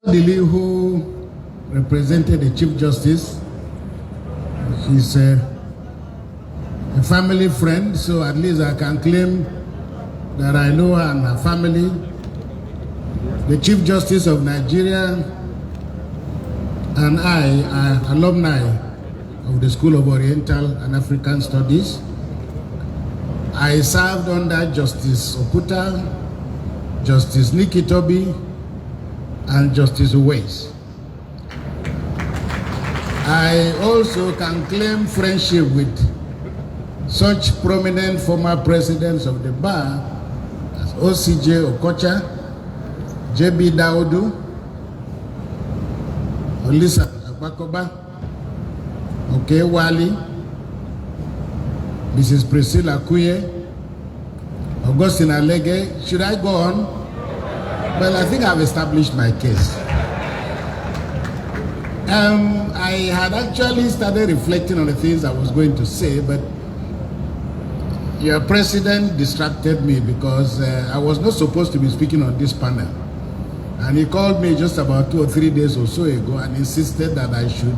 Dili, who represented the Chief Justice, she's a family friend, so at least I can claim that I know her and her family. The Chief Justice of Nigeria and I are alumni of the School of Oriental and African Studies. I served under Justice Okuta, Justice Nikitobi, and Justice Uwais. I also can claim friendship with such prominent former presidents of the bar as OCJ Okocha, JB Daudu, Olisa Abakoba, Oke Wali, Mrs. Priscilla Kuye, Augustine Alege. Should I go on? Well, I think I've established my case. I had actually started reflecting on the things I was going to say, but your president distracted me because I was not supposed to be speaking on this panel. And he called me just about 2 or 3 days or so ago and insisted that I should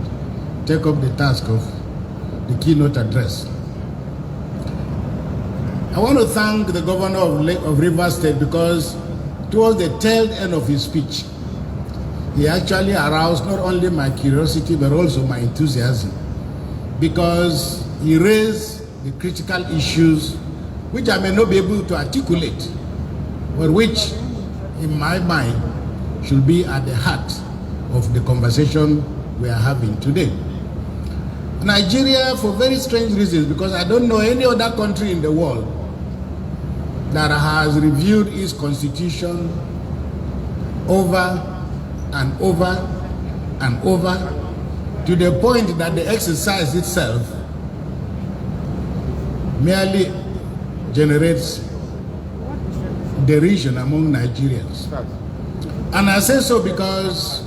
take up the task of the keynote address. I want to thank the governor of Rivers State because towards the tail end of his speech, he actually aroused not only my curiosity but also my enthusiasm, because he raised the critical issues which I may not be able to articulate, but which in my mind should be at the heart of the conversation we are having today. Nigeria, for very strange reasons, because I don't know any other country in the world that has reviewed its constitution over and over and over to the point that the exercise itself merely generates derision among Nigerians. And I say so because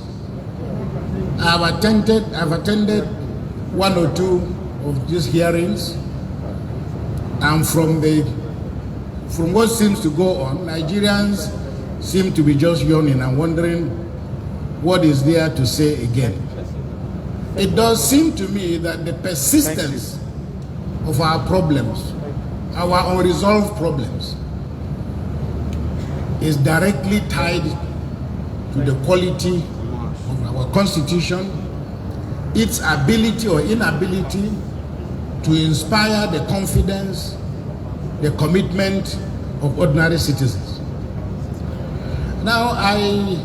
I've attended 1 or 2 of these hearings, and from what seems to go on, Nigerians seem to be just yawning and wondering what is there to say again. It does seem to me that the persistence of our problems, our unresolved problems, is directly tied to the quality of our constitution, its ability or inability to inspire the confidence, the commitment of ordinary citizens. Now, I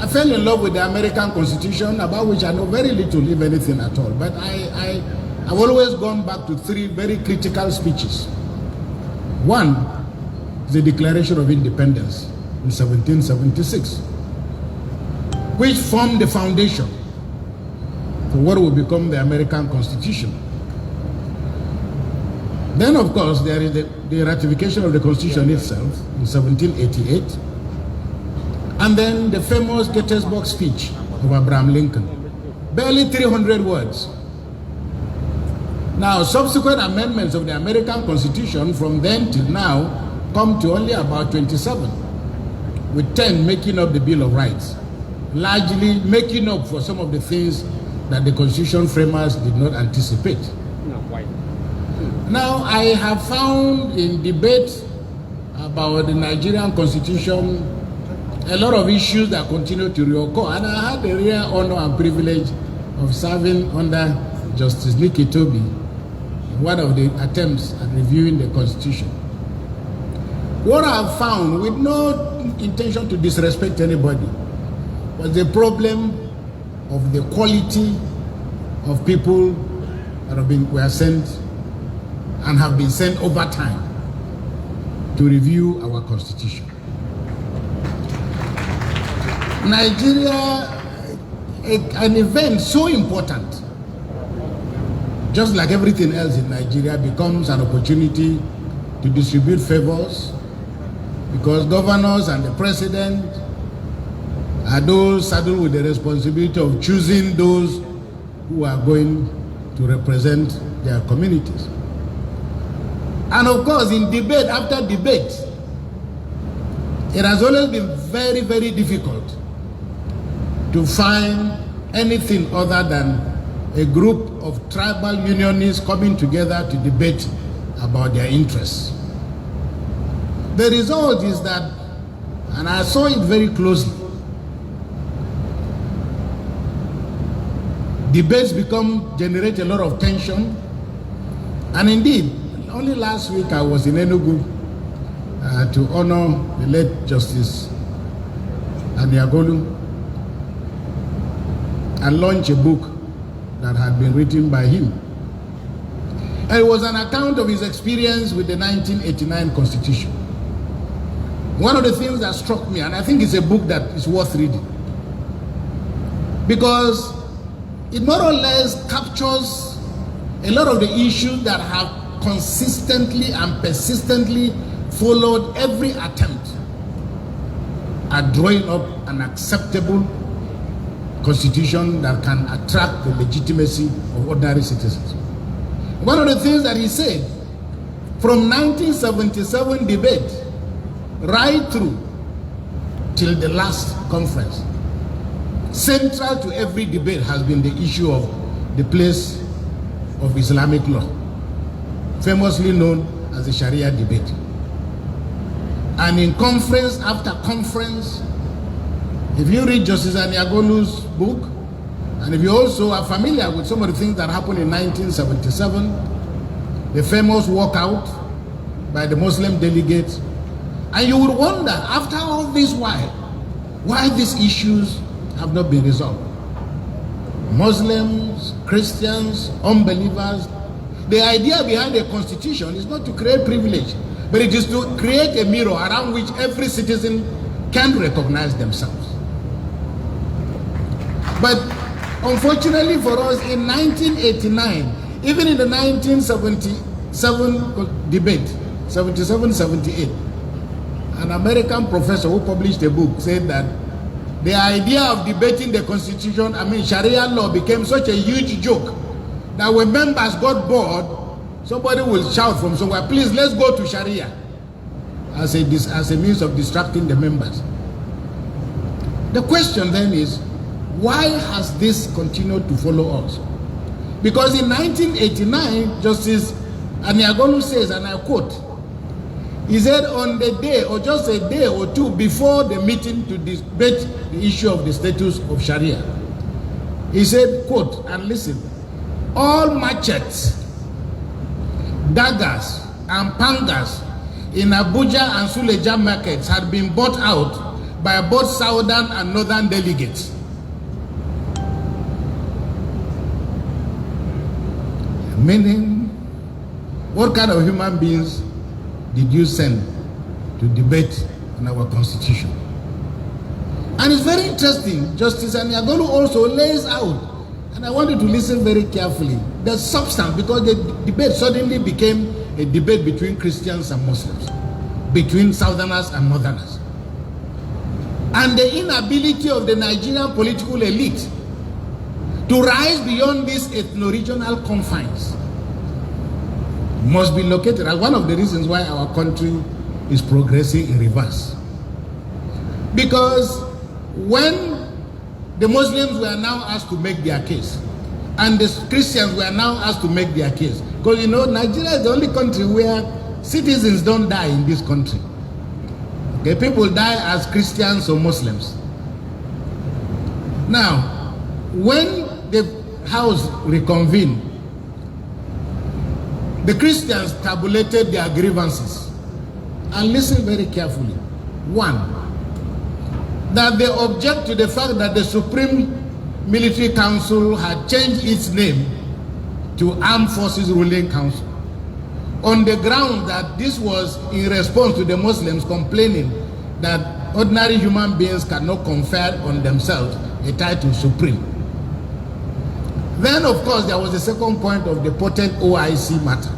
fell in love with the American Constitution, about which I know very little, if anything at all. But I've always gone back to 3 very critical speeches. One is the Declaration of Independence in 1776, which formed the foundation for what will become the American Constitution. Then, of course, there is the ratification of the Constitution itself in 1788, and then the famous Gettysburg speech of Abraham Lincoln, barely 300 words. Now, subsequent amendments of the American Constitution from then till now come to only about 27, with 10 making up the Bill of Rights, largely making up for some of the things that the Constitution framers did not anticipate. Now, I have found in debate about the Nigerian Constitution a lot of issues that continue to reoccur, and I had the rare honor and privilege of serving under Justice Nikitobi in one of the attempts at reviewing the Constitution. What I have found, with no intention to disrespect anybody, was the problem of the quality of people that were sent and have been sent over time to review our Constitution. Nigeria, an event so important, just like everything else in Nigeria, becomes an opportunity to distribute favors, because governors and the president are those saddled with the responsibility of choosing those who are going to represent their communities. And of course, in debate after debate, it has always been very, very difficult to find anything other than a group of tribal unionists coming together to debate about their interests. The result is that, and I saw it very closely, debates generate a lot of tension. And indeed, only last week I was in Enugu to honor the late Justice Aniagolu and launch a book that had been written by him. And it was an account of his experience with the 1989 Constitution. One of the things that struck me, and I think it's a book that is worth reading, because it more or less captures a lot of the issues that have consistently and persistently followed every attempt at drawing up an acceptable constitution that can attract the legitimacy of ordinary citizens. One of the things that he said, from 1977 debate right through till the last conference, central to every debate has been the issue of the place of Islamic law, famously known as the Sharia debate. And in conference after conference, if you read Justice Aniagolu's book, and if you also are familiar with some of the things that happened in 1977, the famous walkout by the Muslim delegates, and you would wonder, after all this while, why these issues have not been resolved. Muslims, Christians, unbelievers, the idea behind a constitution is not to create privilege, but it is to create a mirror around which every citizen can recognize themselves. But unfortunately for us, in 1989, even in the 1977 debate, 77-78, an American professor who published a book said that the idea of debating the constitution, Sharia law, became such a huge joke that when members got bored, somebody will shout from somewhere, please, let's go to Sharia, as a means of distracting the members. The question then is, why has this continued to follow us? Because in 1989, Justice Aniagolu says, and I quote, he said on the day, or just a day or two before the meeting to debate the issue of the status of Sharia, he said, quote, and listen, all machetes, daggers, and pangas in Abuja and Suleja markets had been bought out by both southern and northern delegates. Meaning, what kind of human beings did you send to debate on our constitution? And it's very interesting, Justice Aniagolu also lays out, and I want you to listen very carefully, the substance, because the debate suddenly became a debate between Christians and Muslims, between Southerners and Northerners. And the inability of the Nigerian political elite to rise beyond these ethno-regional confines must be located as one of the reasons why our country is progressing in reverse. Because when the Muslims were now asked to make their case, and the Christians were now asked to make their case, because you know, Nigeria is the only country where citizens don't die in this country. Okay, people die as Christians or Muslims. Now, when the House reconvened, the Christians tabulated their grievances. And listen very carefully. One, that they object to the fact that the Supreme Military Council had changed its name to Armed Forces Ruling Council, on the ground that this was in response to the Muslims complaining that ordinary human beings cannot confer on themselves a title supreme. Then, of course, there was the second point of the potent OIC matter.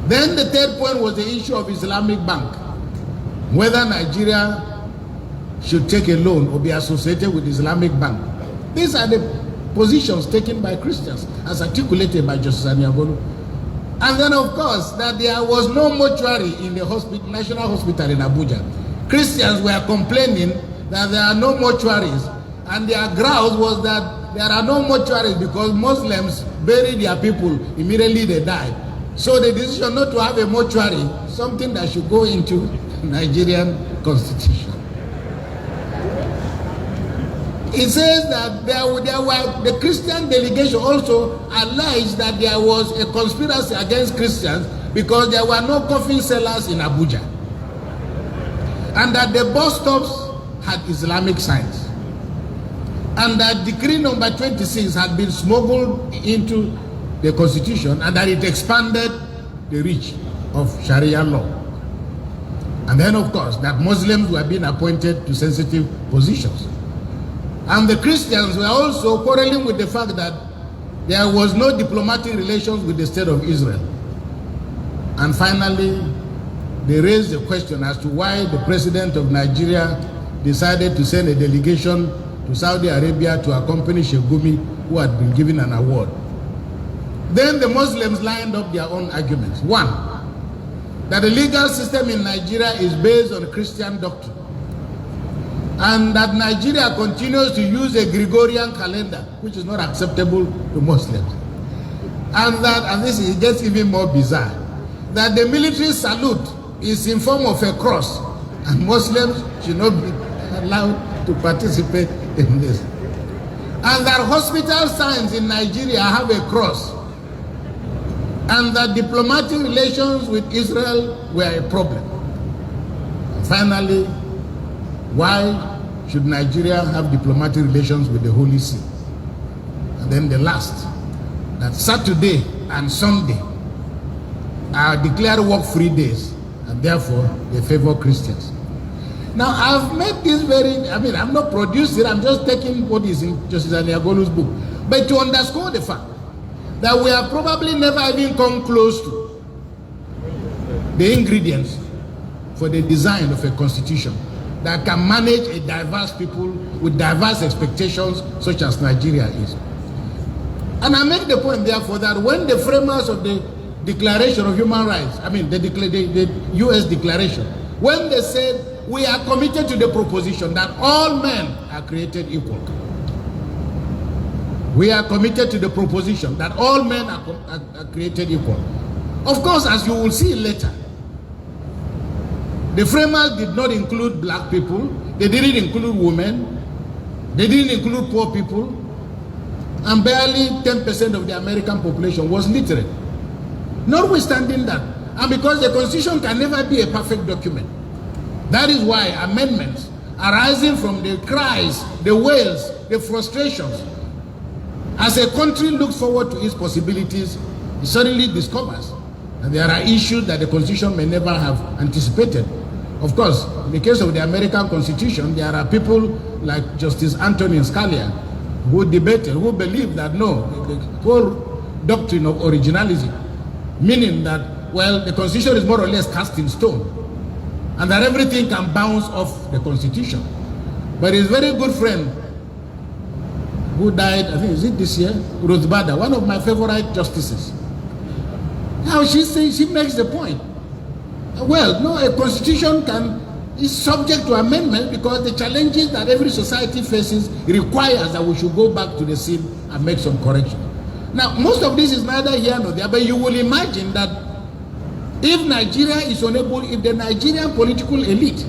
Then the third point was the issue of Islamic Bank, whether Nigeria should take a loan or be associated with Islamic Bank. These are the positions taken by Christians, as articulated by Justice Aniagolu. And then, of course, that there was no mortuary in the National Hospital in Abuja. Christians were complaining that there are no mortuaries And their grouse was that there are no mortuaries because Muslims bury their people, immediately they die. So the decision not to have a mortuary, something that should go into Nigerian constitution. It says that there were the Christian delegation also alleged that there was a conspiracy against Christians because there were no coffin sellers in Abuja. And that the bus stops had Islamic signs. And that decree number 26 had been smuggled into the constitution and that it expanded the reach of Sharia law. And then, of course, that Muslims were being appointed to sensitive positions. And the Christians were also quarreling with the fact that there was no diplomatic relations with the state of Israel. And finally, they raised the question as to why the president of Nigeria decided to send a delegation to Saudi Arabia to accompany Sheikh Gumi, who had been given an award. Then the Muslims lined up their own arguments. One, that the legal system in Nigeria is based on Christian doctrine, and that Nigeria continues to use a Gregorian calendar, which is not acceptable to Muslims. And this gets even more bizarre, that the military salute is in form of a cross, and Muslims should not be allowed to participate in this. And that hospital signs in Nigeria have a cross, and that diplomatic relations with Israel were a problem. And finally, why should Nigeria have diplomatic relations with the Holy See? And then the last, that Saturday and Sunday are declared work-free days, and therefore they favor Christians. Now, I've made this I'm not producing it, I'm just taking what is in Justice Aniagolu's book. But to underscore the fact that we have probably never even come close to the ingredients for the design of a constitution that can manage a diverse people with diverse expectations such as Nigeria is. And I make the point, therefore, that when the framers of the Declaration of Human Rights, the US Declaration, when they said, we are committed to the proposition that all men are created equal. We are committed to the proposition that all men are created equal. Of course, as you will see later, the framers did not include black people, they didn't include women, they didn't include poor people, and barely 10% of the American population was literate. Notwithstanding that, and because the Constitution can never be a perfect document, that is why amendments arising from the cries, the wails, the frustrations, as a country looks forward to its possibilities, it suddenly discovers that there are issues that the Constitution may never have anticipated. Of course, in the case of the American Constitution, there are people like Justice Antonin Scalia who debated, who believed that no, the whole doctrine of originality, meaning that, well, the Constitution is more or less cast in stone, and that everything can bounce off the Constitution. But his very good friend, who died, I think, is it this year? Ruth Bader, one of my favorite justices. Now she makes the point. Well, no, a constitution is subject to amendment because the challenges that every society faces requires that we should go back to the scene and make some correction. Now, most of this is neither here nor there, but you will imagine that if Nigeria is unable, if the Nigerian political elite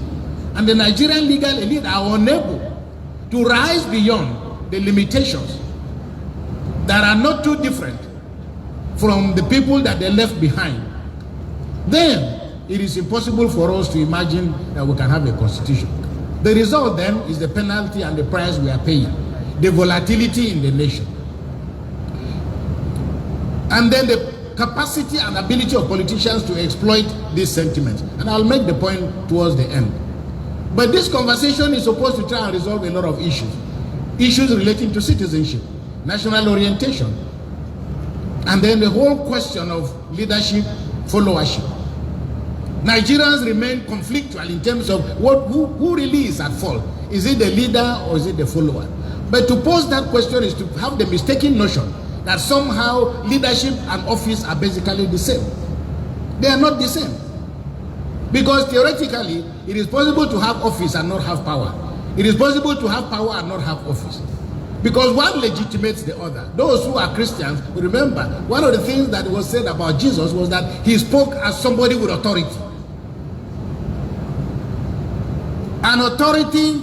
and the Nigerian legal elite are unable to rise beyond the limitations that are not too different from the people that they left behind, then it is impossible for us to imagine that we can have a constitution. The result then is the penalty and the price we are paying, the volatility in the nation. And then the capacity and ability of politicians to exploit these sentiments. And I'll make the point towards the end. But this conversation is supposed to try and resolve a lot of issues. Issues relating to citizenship, national orientation, and then the whole question of leadership, followership. Nigerians remain conflictual in terms of who really is at fault. Is it the leader or is it the follower? But to pose that question is to have the mistaken notion that somehow leadership and office are basically the same. They are not the same. Because theoretically, it is possible to have office and not have power. It is possible to have power and not have office. Because one legitimates the other. Those who are Christians, remember, one of the things that was said about Jesus was that he spoke as somebody with authority. And authority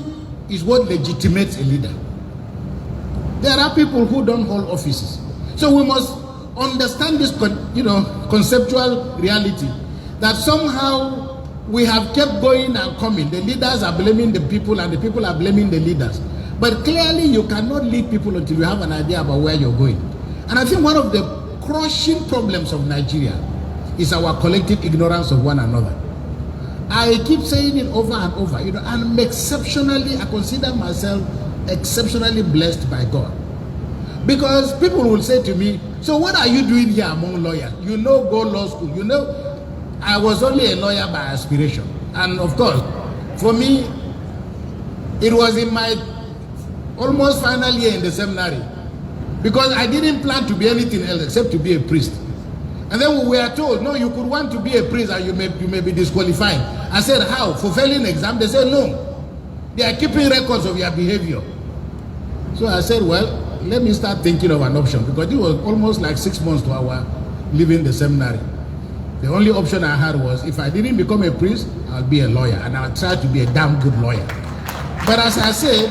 is what legitimates a leader. There are people who don't hold offices. So we must understand this, conceptual reality, that somehow we have kept going and coming. The leaders are blaming the people and the people are blaming the leaders. But clearly you cannot lead people until you have an idea about where you're going. And I think one of the crushing problems of Nigeria is our collective ignorance of one another. I keep saying it over and over, I'm exceptionally, I consider myself exceptionally blessed by God. Because people will say to me, so what are you doing here among lawyers? Go law school. I was only a lawyer by aspiration. And of course, for me, it was in my almost final year in the seminary. Because I didn't plan to be anything else except to be a priest. And then we were told, no, you could want to be a priest and you may be disqualified. I said, how? For failing exam? They said, no. They are keeping records of your behavior. So I said, well, let me start thinking of an option, because it was almost like 6 months to our leaving the seminary. The only option I had was, if I didn't become a priest, I'll be a lawyer, and I'll try to be a damn good lawyer. But as I said,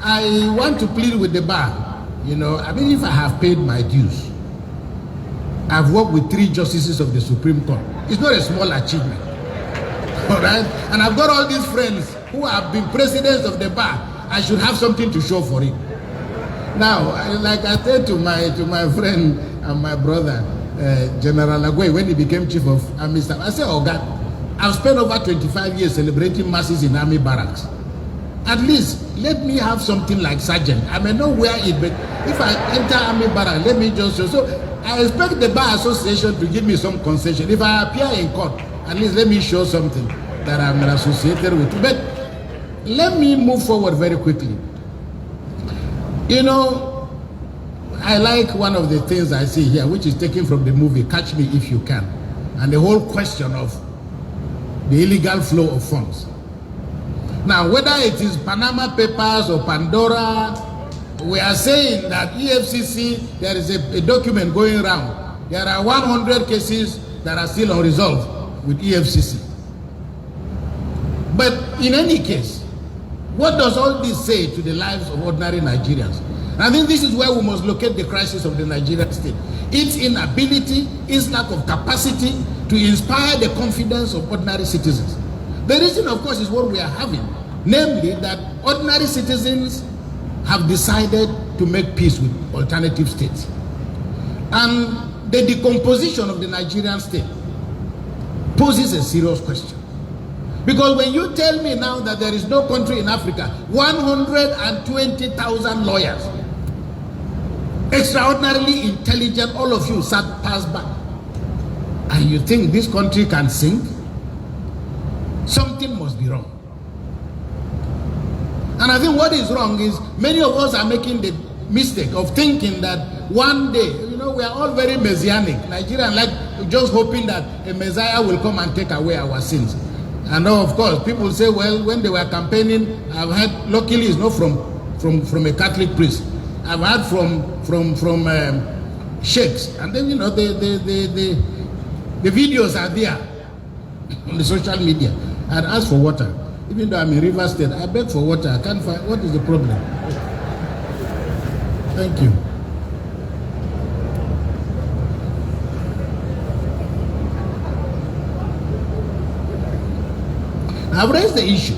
I want to plead with the bar. If I have paid my dues, I've worked with 3 justices of the Supreme Court. It's not a small achievement. All right? And I've got all these friends who have been presidents of the bar. I should have something to show for it. Now, like I said to my friend and my brother, General Agwe, when he became chief of army staff, I said, oh God, I've spent over 25 years celebrating masses in army barracks. At least let me have something like sergeant. I may not wear it, but if I enter army barracks, let me just show. So I expect the bar association to give me some concession. If I appear in court, at least let me show something that I'm associated with. But let me move forward very quickly. I like one of the things I see here, which is taken from the movie Catch Me If You Can, and the whole question of the illegal flow of funds. Now, whether it is Panama Papers or Pandora, we are saying that EFCC, there is a document going around. There are 100 cases that are still unresolved with EFCC. But in any case, what does all this say to the lives of ordinary Nigerians? And I think this is where we must locate the crisis of the Nigerian state. Its inability, its lack of capacity to inspire the confidence of ordinary citizens. The reason, of course, is what we are having. Namely, that ordinary citizens have decided to make peace with alternative states. And the decomposition of the Nigerian state poses a serious question. Because when you tell me now that there is no country in Africa, 120,000 lawyers, extraordinarily intelligent, all of you sat passed by, and you think this country can sink, something must be wrong. And I think what is wrong is many of us are making the mistake of thinking that one day, we are all very messianic. Nigerians like just hoping that a Messiah will come and take away our sins. And now, of course, people say, well, when they were campaigning, I've heard, luckily it's not from a Catholic priest. I've heard from sheikhs. And then, the videos are there on the social media. I'd ask for water. Even though I'm in River State, I beg for water. I can't find, what is the problem? Thank you. I've raised the issue,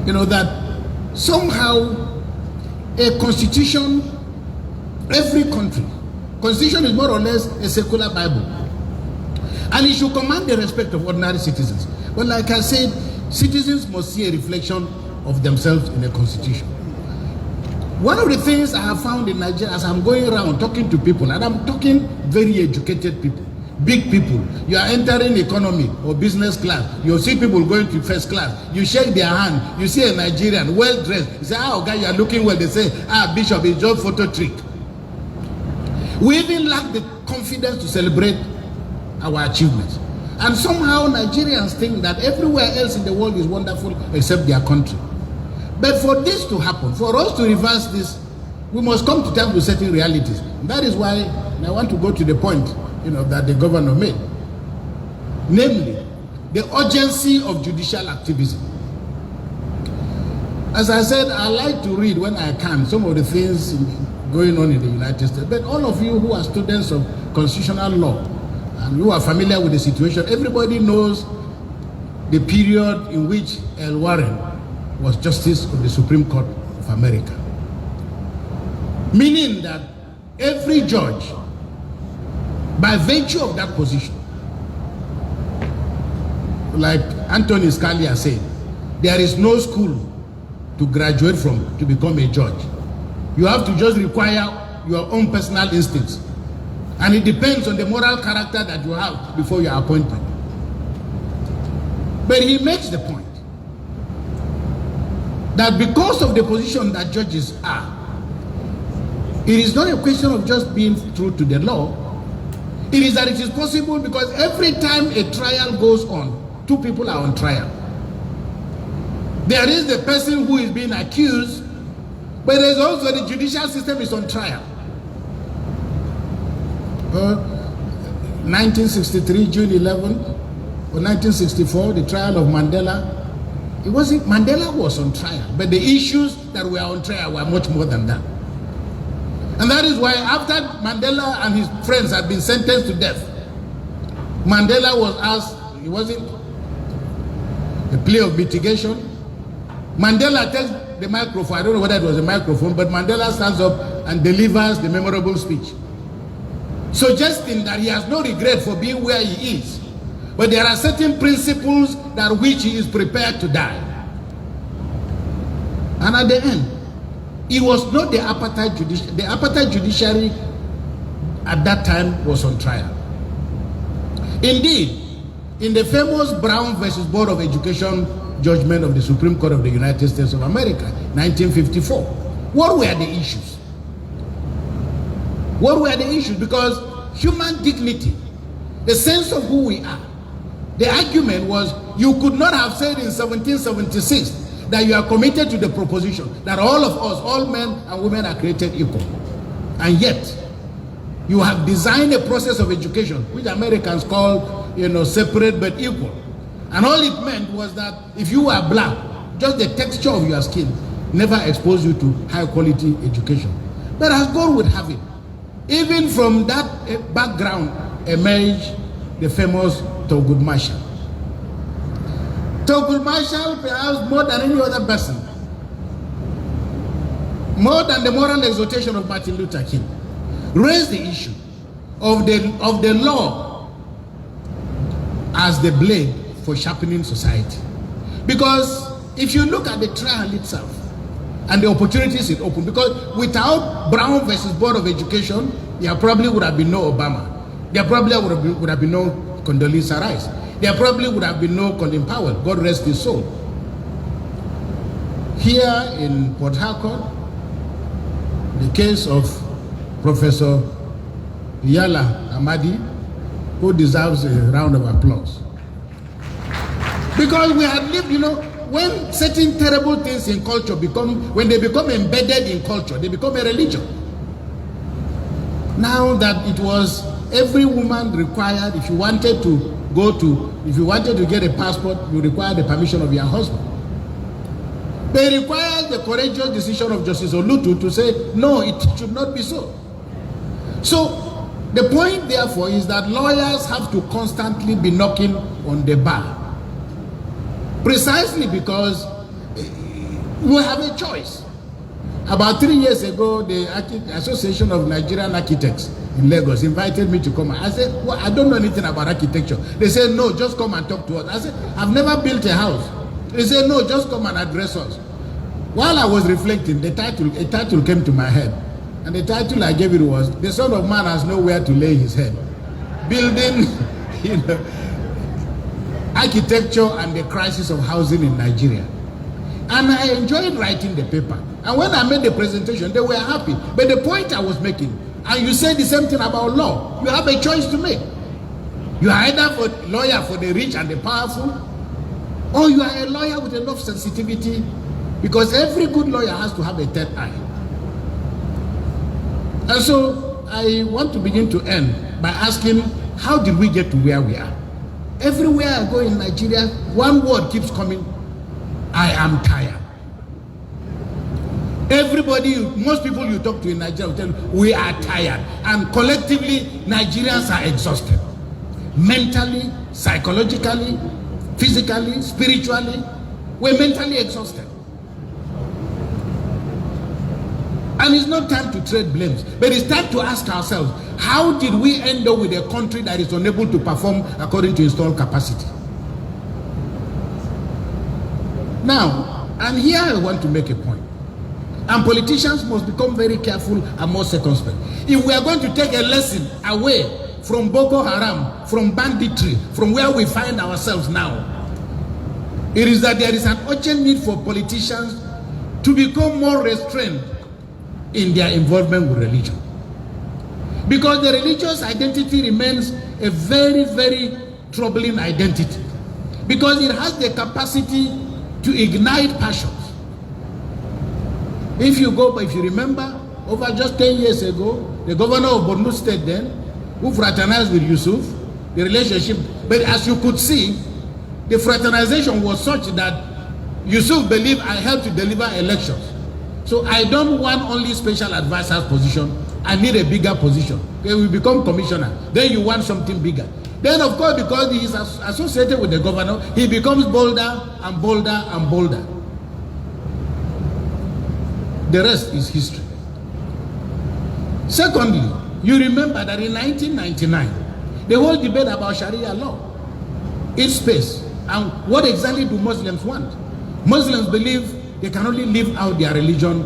that somehow a constitution, every country, constitution is more or less a secular Bible. And it should command the respect of ordinary citizens. But like I said, citizens must see a reflection of themselves in a constitution. One of the things I have found in Nigeria as I'm going around talking to people, and I'm talking very educated people, big people. You are entering economy or business class. You see people going to first class. You shake their hand. You see a Nigerian well dressed. You say, guy, you are looking well. They say, Bishop, it's just photo trick. We even lack the confidence to celebrate our achievements. And somehow Nigerians think that everywhere else in the world is wonderful except their country. But for this to happen, for us to reverse this, we must come to terms with certain realities. And that is why I want to go to the point, that the governor made. Namely, the urgency of judicial activism. As I said, I like to read when I can some of the things going on in the United States. But all of you who are students of constitutional law and who are familiar with the situation, everybody knows the period in which L. Warren was Justice of the Supreme Court of America. Meaning that every judge, by virtue of that position, like Anthony Scalia said, there is no school to graduate from to become a judge. You have to just require your own personal instincts. And it depends on the moral character that you have before your appointment. But he makes the point that because of the position that judges are, it is not a question of just being true to the law. It is that it is possible because every time a trial goes on, two people are on trial. There is the person who is being accused, but there is also the judicial system is on trial. 1963, June 11, or 1964, the trial of Mandela. Mandela was on trial, but the issues that were on trial were much more than that. And that is why after Mandela and his friends had been sentenced to death, Mandela was asked, it wasn't a plea of mitigation. Mandela takes the microphone, I don't know whether it was a microphone, but Mandela stands up and delivers the memorable speech, suggesting that he has no regret for being where he is, but there are certain principles that which he is prepared to die. And at the end, it was not the apartheid judiciary. The apartheid judiciary at that time was on trial. Indeed, in the famous Brown versus Board of Education judgment of the Supreme Court of the United States of America, 1954, what were the issues? What were the issues? Because human dignity, the sense of who we are, the argument was you could not have said in 1776 that you are committed to the proposition that all of us, all men and women, are created equal. And yet, you have designed a process of education, which Americans call, separate but equal. And all it meant was that if you were black, just the texture of your skin never exposed you to high quality education. But as God would have it, even from that background emerged the famous Thurgood Marshall. Thurgood Marshall, perhaps more than any other person, more than the moral exhortation of Martin Luther King, raised the issue of the law as the blade for sharpening society. Because if you look at the trial itself and the opportunities it opened, because without Brown versus Board of Education, there probably would have been no Obama. There probably would have been no Condoleezza Rice. There probably would have been no Colin Powell, God rest his soul. Here in Port Harcourt, the case of Professor Yala Amadi, who deserves a round of applause. Because we had lived, when certain terrible things in culture when they become embedded in culture, they become a religion. Now that it was every woman required, if you wanted to get a passport, you require the permission of your husband. They required the courageous decision of Justice Olutu to say, no, it should not be so. So, the point therefore is that lawyers have to constantly be knocking on the bar. Precisely because we have a choice. About 3 years ago, the Association of Nigerian Architects in Lagos invited me to come. I said, well, I don't know anything about architecture. They said, no, just come and talk to us. I said, I've never built a house. They said, no, just come and address us. While I was reflecting, a title came to my head. And the title I gave it was, The Son of Man Has Nowhere to Lay His Head. Building, architecture and the crisis of housing in Nigeria. And I enjoyed writing the paper. And when I made the presentation, they were happy. But the point I was making, and you said the same thing about law, you have a choice to make. You are either a lawyer for the rich and the powerful, or you are a lawyer with enough sensitivity Because every good lawyer has to have a third eye. And so I want to begin to end by asking, how did we get to where we are? Everywhere I go in Nigeria, one word keeps coming: I am tired. Everybody, most people you talk to in Nigeria will tell you, we are tired. And collectively, Nigerians are exhausted. Mentally, psychologically, physically, spiritually, we're mentally exhausted. And it's not time to trade blames, but it's time to ask ourselves, how did we end up with a country that is unable to perform according to installed capacity? Now, and here I want to make a point. And politicians must become very careful and more circumspect. If we are going to take a lesson away from Boko Haram, from banditry, from where we find ourselves now, it is that there is an urgent need for politicians to become more restrained in their involvement with religion. Because the religious identity remains a very, very troubling identity. Because it has the capacity to ignite passions. If you remember, over just 10 years ago, the governor of Borno State then, who fraternized with Yusuf, the relationship, but as you could see, the fraternization was such that Yusuf believed I helped to deliver elections. So I don't want only special advisor's position, I need a bigger position. Okay, we become commissioner, then you want something bigger. Then of course, because he is associated with the governor, he becomes bolder and bolder and bolder. The rest is history. Secondly, you remember that in 1999, the whole debate about Sharia law, its space, and what exactly do Muslims want? Muslims believe they can only live out their religion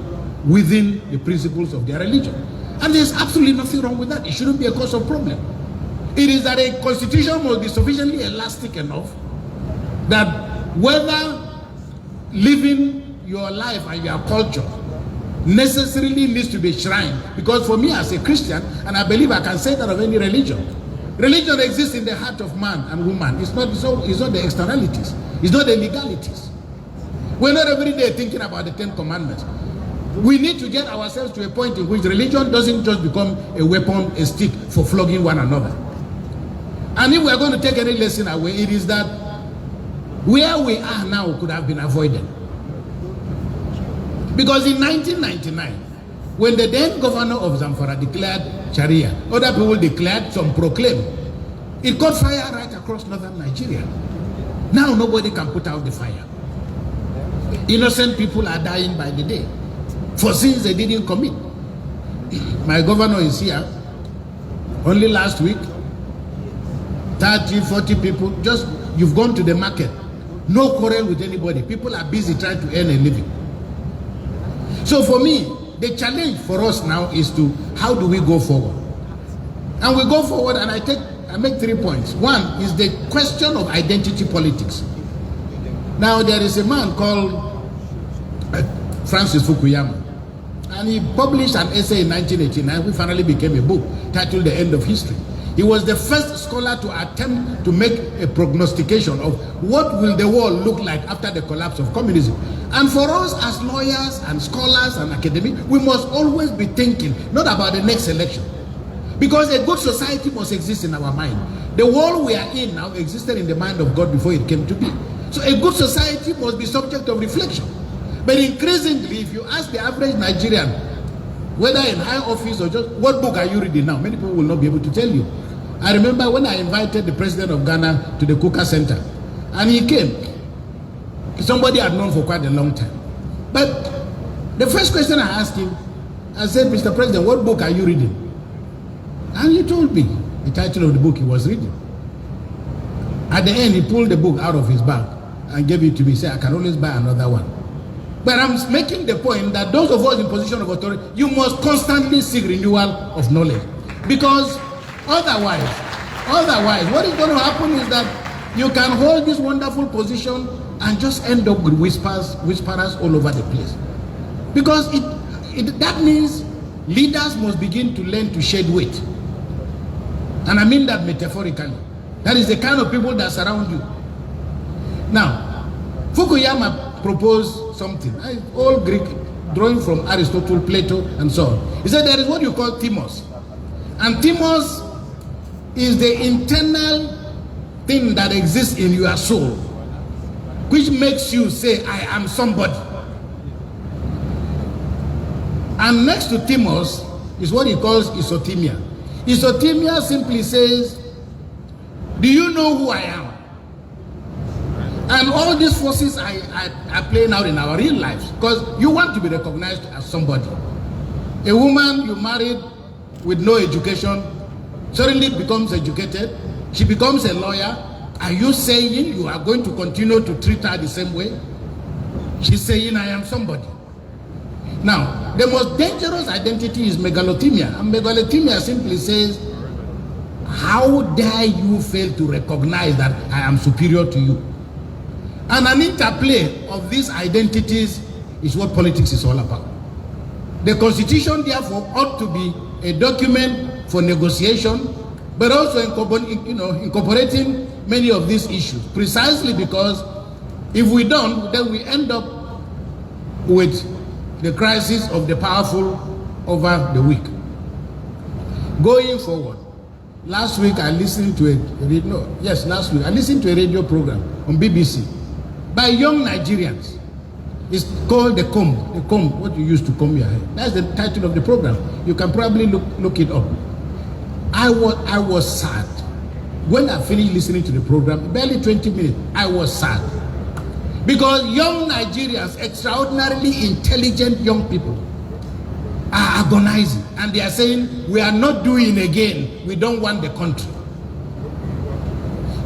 within the principles of their religion. And there's absolutely nothing wrong with that. It shouldn't be a cause of problem. It is that a constitution must be sufficiently elastic enough that whether living your life and your culture necessarily needs to be shrined. Because for me as a Christian, and I believe I can say that of any religion, religion exists in the heart of man and woman. It's not the externalities. It's not the legalities. We're not every day thinking about the 10 commandments. We need to get ourselves to a point in which religion doesn't just become a weapon, a stick for flogging one another. And if we're going to take any lesson away, it is that where we are now could have been avoided. Because in 1999, when the then governor of Zamfara declared Sharia, other people declared, some proclaimed, it caught fire right across northern Nigeria. Now nobody can put out the fire. Innocent people are dying by the day for sins they didn't commit. My governor is here. Only last week, 30, 40 people, just, you've gone to the market. No quarrel with anybody. People are busy trying to earn a living. So for me, the challenge for us now is to, how do we go forward? And we go forward, and I make 3 points. One is the question of identity politics. Now there is a man called Francis Fukuyama, and he published an essay in 1989, which finally became a book titled The End of History. He was the first scholar to attempt to make a prognostication of what will the world look like after the collapse of communism. And for us as lawyers and scholars and academics, we must always be thinking not about the next election. Because a good society must exist in our mind. The world we are in now existed in the mind of God before it came to be. So a good society must be subject of reflection. But increasingly, if you ask the average Nigerian, whether in high office or just, what book are you reading now? Many people will not be able to tell you. I remember when I invited the president of Ghana to the Kuka Center, and he came. Somebody I'd known for quite a long time. But the first question I asked him, I said, Mr. President, what book are you reading? And he told me the title of the book he was reading. At the end, he pulled the book out of his bag and gave it to me. He said, I can always buy another one. But I'm making the point that those of us in position of authority, you must constantly seek renewal of knowledge. Because otherwise, what is going to happen is that you can hold this wonderful position and just end up with whisperers all over the place. Because that means leaders must begin to learn to shed weight. And I mean that metaphorically. That is the kind of people that surround you. Now, Fukuyama proposed something. All Greek, drawing from Aristotle, Plato, and so on. He said there is what you call themos. And themos is the internal thing that exists in your soul, which makes you say, I am somebody. And next to themos is what he calls isothemia. Isothemia simply says, do you know who I am? And all these forces are playing out in our real lives, because you want to be recognized as somebody. A woman you married with no education suddenly becomes educated. She becomes a lawyer. Are you saying you are going to continue to treat her the same way? She's saying, I am somebody. Now, the most dangerous identity is megalothemia. And megalothemia simply says, how dare you fail to recognize that I am superior to you? And an interplay of these identities is what politics is all about. The Constitution, therefore, ought to be a document for negotiation, but also incorporating many of these issues, precisely because if we don't, then we end up with the crisis of the powerful over the weak. Going forward, last week I listened to I listened to a radio program on BBC by young Nigerians. It's called The Comb, what you use to comb your hair. That's the title of the program. You can probably look it up. I was sad. When I finished listening to the program, barely 20 minutes, I was sad. Because young Nigerians, extraordinarily intelligent young people, are agonizing. And they are saying, we are not doing again. We don't want the country.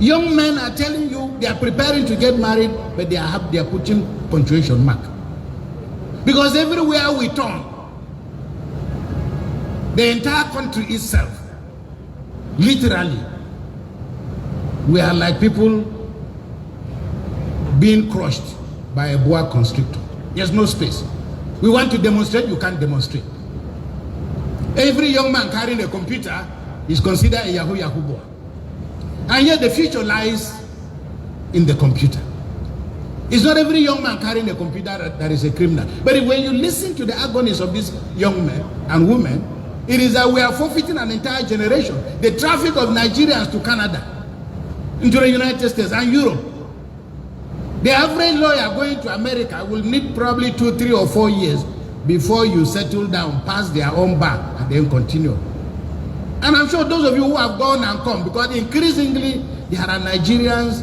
Young men are telling you they are preparing to get married, but they are putting punctuation mark. Because everywhere we turn, the entire country itself, literally, we are like people being crushed by a boa constrictor. There's no space. We want to demonstrate, you can't demonstrate. Every young man carrying a computer is considered a Yakubu. And yet the future lies in the computer. It's not every young man carrying a computer that is a criminal. But when you listen to the agonies of these young men and women, it is that we are forfeiting an entire generation. The traffic of Nigerians to Canada, into the United States and Europe. The average lawyer going to America will need probably 2, 3, or 4 years before you settle down, pass their own bar, and then continue. And I'm sure those of you who have gone and come, because increasingly there are Nigerians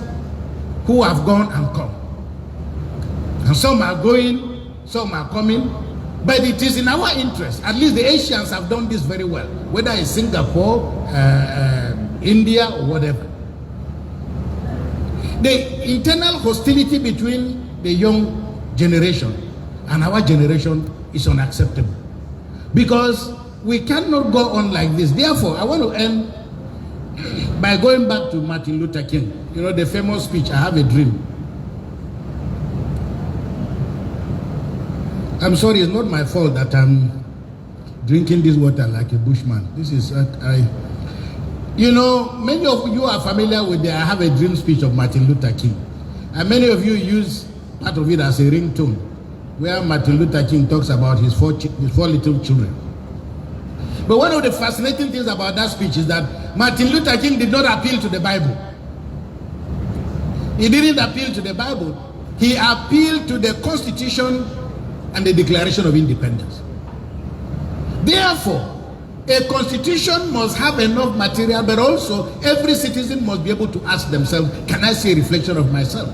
who have gone and come. And some are going, some are coming. But it is in our interest. At least the Asians have done this very well, whether it's Singapore, India, or whatever. The internal hostility between the young generation and our generation is unacceptable. Because we cannot go on like this. Therefore, I want to end by going back to Martin Luther King. You know, the famous speech, I have a dream. I'm sorry, it's not my fault that I'm drinking this water like a bushman. This is, you know, many of you are familiar with the I Have a Dream speech of Martin Luther King. And many of you use part of it as a ringtone, where Martin Luther King talks about his four little children. But one of the fascinating things about that speech is that Martin Luther King did not appeal to the Bible. He didn't appeal to the Bible. He appealed to the Constitution and the Declaration of Independence. Therefore, a constitution must have enough material, but also every citizen must be able to ask themselves, can I see a reflection of myself?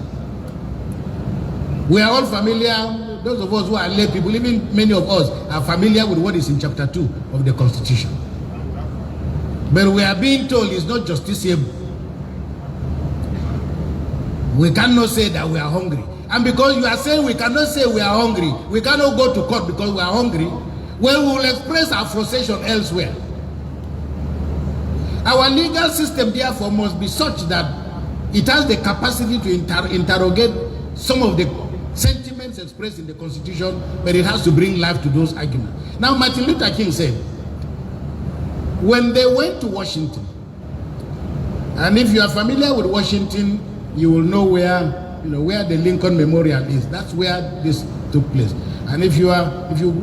We are all familiar, those of us who are lay people, even many of us are familiar with what is in chapter 2 of the Constitution. But we are being told it's not justiciable. We cannot say that we are hungry. And because you are saying we cannot say we are hungry, we cannot go to court because we are hungry, well, we will express our frustration elsewhere. Our legal system, therefore, must be such that it has the capacity to interrogate some of the sentiments expressed in the Constitution, but it has to bring life to those arguments. Now, Martin Luther King said, when they went to Washington, and if you are familiar with Washington, you will know where where the Lincoln Memorial is. That's where this took place. And if you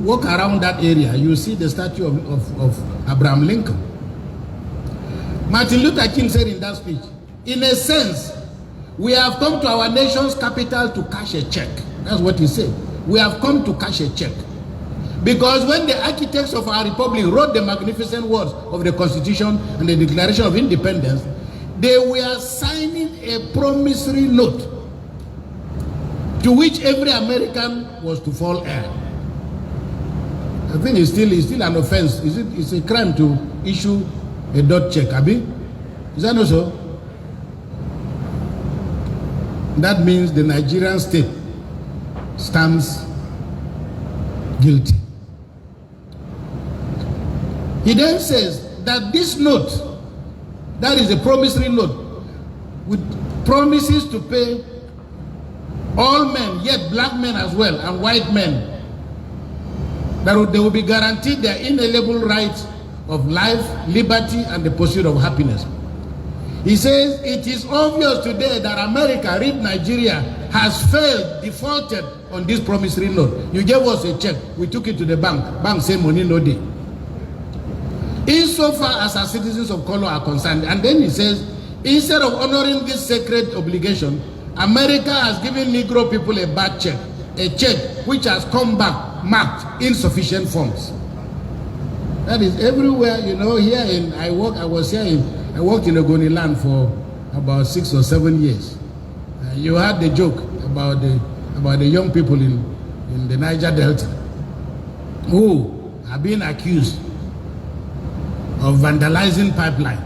walk around that area, you see the statue of Abraham Lincoln. Martin Luther King said in that speech, in a sense, we have come to our nation's capital to cash a check. That's what he said. We have come to cash a check. Because when the architects of our republic wrote the magnificent words of the Constitution and the Declaration of Independence, they were signing a promissory note to which every American was to fall heir. I think it's still an offense. It's a crime to issue a dot check, Abi? Is that not so? That means the Nigerian state stands guilty. He then says that this note, that is a promissory note, with promises to pay all men, yet black men as well, and white men, that they will be guaranteed their inalienable rights of life, liberty, and the pursuit of happiness. He says, it is obvious today that America, read Nigeria, has failed, defaulted on this promissory note. You gave us a check, we took it to the bank. Bank say money no day. Insofar as our citizens of color are concerned. And then he says, instead of honoring this sacred obligation, America has given Negro people a bad check, a check which has come back marked insufficient funds. That is everywhere, here I worked in Ogoni land for about 6 or 7 years. You heard the joke about the young people in the Niger Delta who are being accused of vandalizing pipeline.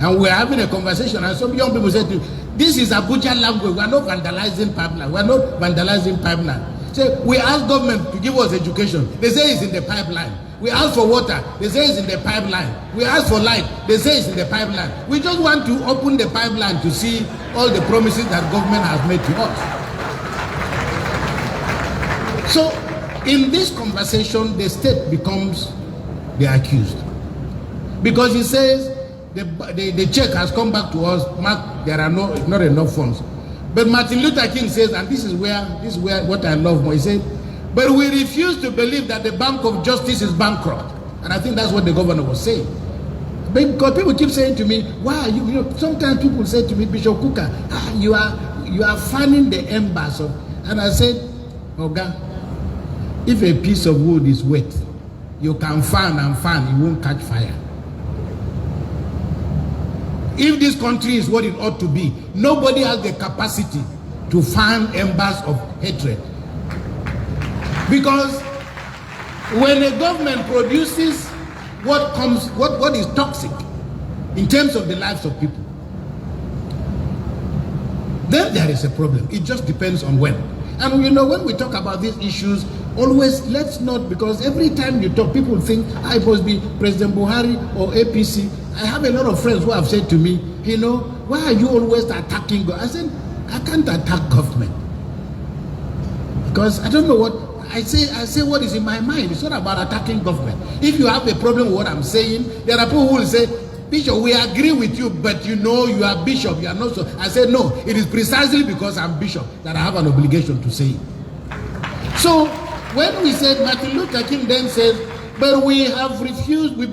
And we're having a conversation, and some young people said to me, this is Abuja language, we're not vandalizing pipeline, we're not vandalizing pipeline. So we ask government to give us education, they say it's in the pipeline. We ask for water, they say it's in the pipeline. We ask for light, they say it's in the pipeline. We just want to open the pipeline to see all the promises that government has made to us. So in this conversation, the state becomes the accused. Because he says the check has come back to us, Mark, there are not enough funds. But Martin Luther King says, and this is where what I love more, he said, but we refuse to believe that the Bank of Justice is bankrupt. And I think that's what the governor was saying. Because people keep saying to me, why, sometimes people say to me, Bishop Kuka, you are fanning the embers of, and I said, Oga, if a piece of wood is wet, you can fan and fan, it won't catch fire. If this country is what it ought to be, nobody has the capacity to fan embers of hatred. Because when a government produces what is toxic in terms of the lives of people, then there is a problem. It just depends on when. And when we talk about these issues, always let's not, because every time you talk, people think I must be President Buhari or APC. I have a lot of friends who have said to me, why are you always attacking God? I said, I can't attack government. Because I don't know what, I say what is in my mind. It's not about attacking government. If you have a problem with what I'm saying, there are people who will say, Bishop, we agree with you, but you are bishop, you are not so. I said, no, it is precisely because I'm bishop that I have an obligation to say it. So, when we said, Martin Luther King then says, but we have refused, we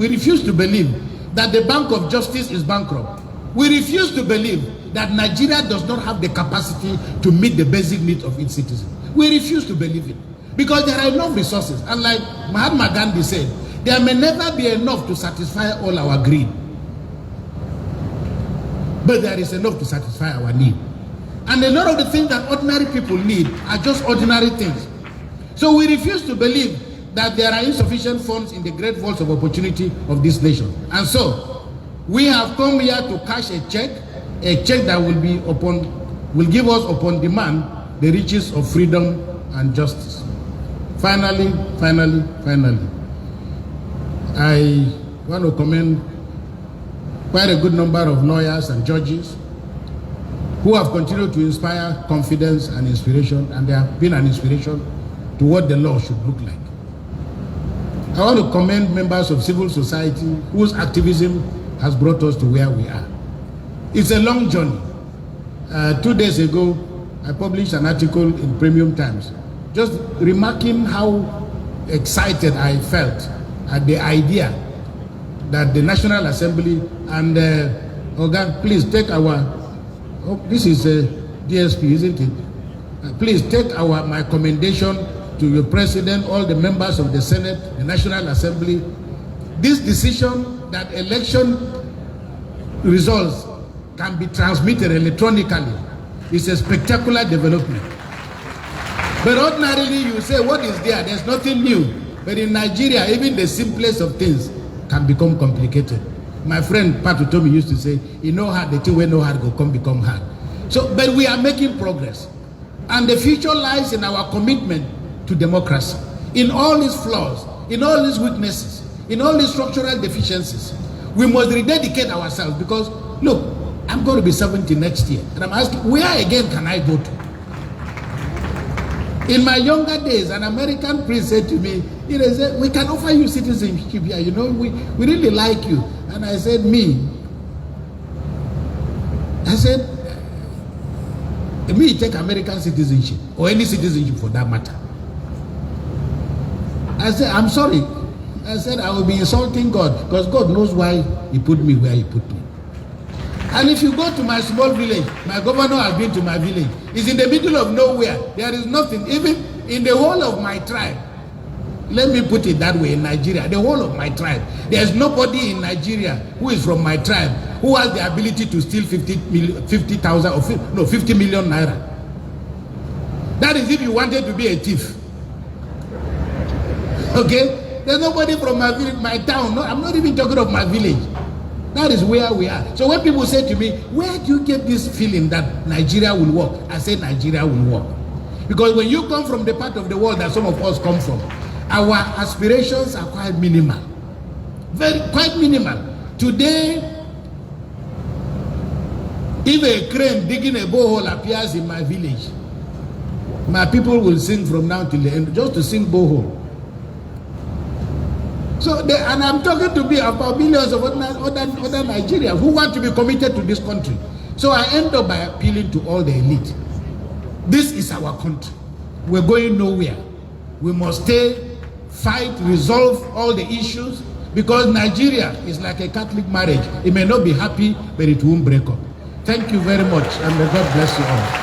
refuse to believe that the Bank of Justice is bankrupt. We refuse to believe that Nigeria does not have the capacity to meet the basic needs of its citizens. We refuse to believe it. Because there are enough resources. And like Mahatma Gandhi said, there may never be enough to satisfy all our greed. But there is enough to satisfy our need. And a lot of the things that ordinary people need are just ordinary things. So we refuse to believe that there are insufficient funds in the great vaults of opportunity of this nation. And so, we have come here to cash a check that will give us upon demand the riches of freedom and justice. Finally, I want to commend quite a good number of lawyers and judges who have continued to inspire confidence and inspiration, and they have been an inspiration to what the law should look like. I want to commend members of civil society whose activism has brought us to where we are. It's a long journey. 2 days ago, I published an article in Premium Times, just remarking how excited I felt at the idea that the National Assembly and Oga, please take our, this is DSP, isn't it? Please take my commendation to your president, all the members of the Senate, the National Assembly. This decision that election results can be transmitted electronically is a spectacular development. But ordinarily you say, what is there? There's nothing new. But in Nigeria, even the simplest of things can become complicated. My friend Patu Tomi used to say, you know hard, the thing we know hard go become hard. So, but we are making progress. And the future lies in our commitment to democracy, in all its flaws, in all its weaknesses, in all its structural deficiencies. We must rededicate ourselves because, look, I'm going to be 70 next year. And I'm asking, where again can I go to? In my younger days, an American priest said to me, he said, we can offer you citizenship here, you know, we really like you. And I said, me take American citizenship, or any citizenship for that matter. I said, I'm sorry. I said, I will be insulting God, because God knows why he put me where he put me. And if you go to my small village, my governor has been to my village. It's in the middle of nowhere. There is nothing. Even in the whole of my tribe, let me put it that way, in Nigeria, the whole of my tribe, there's nobody in Nigeria who is from my tribe who has the ability to steal 50 million naira. That is if you wanted to be a thief. Okay? There's nobody from my village, my town. No, I'm not even talking of my village. That is where we are. So when people say to me, where do you get this feeling that Nigeria will work? I say Nigeria will work. Because when you come from the part of the world that some of us come from, our aspirations are quite minimal. Quite minimal. Today, if a crane digging a borehole appears in my village, my people will sing from now till the end, just to sing borehole. So, and I'm talking to be about millions of other Nigerians who want to be committed to this country. So I end up by appealing to all the elite. This is our country. We're going nowhere. We must stay, fight, resolve all the issues, because Nigeria is like a Catholic marriage. It may not be happy, but it won't break up. Thank you very much, and may God bless you all.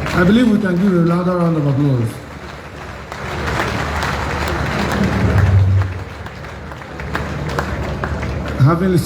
I believe we can give a louder round of applause. Having listened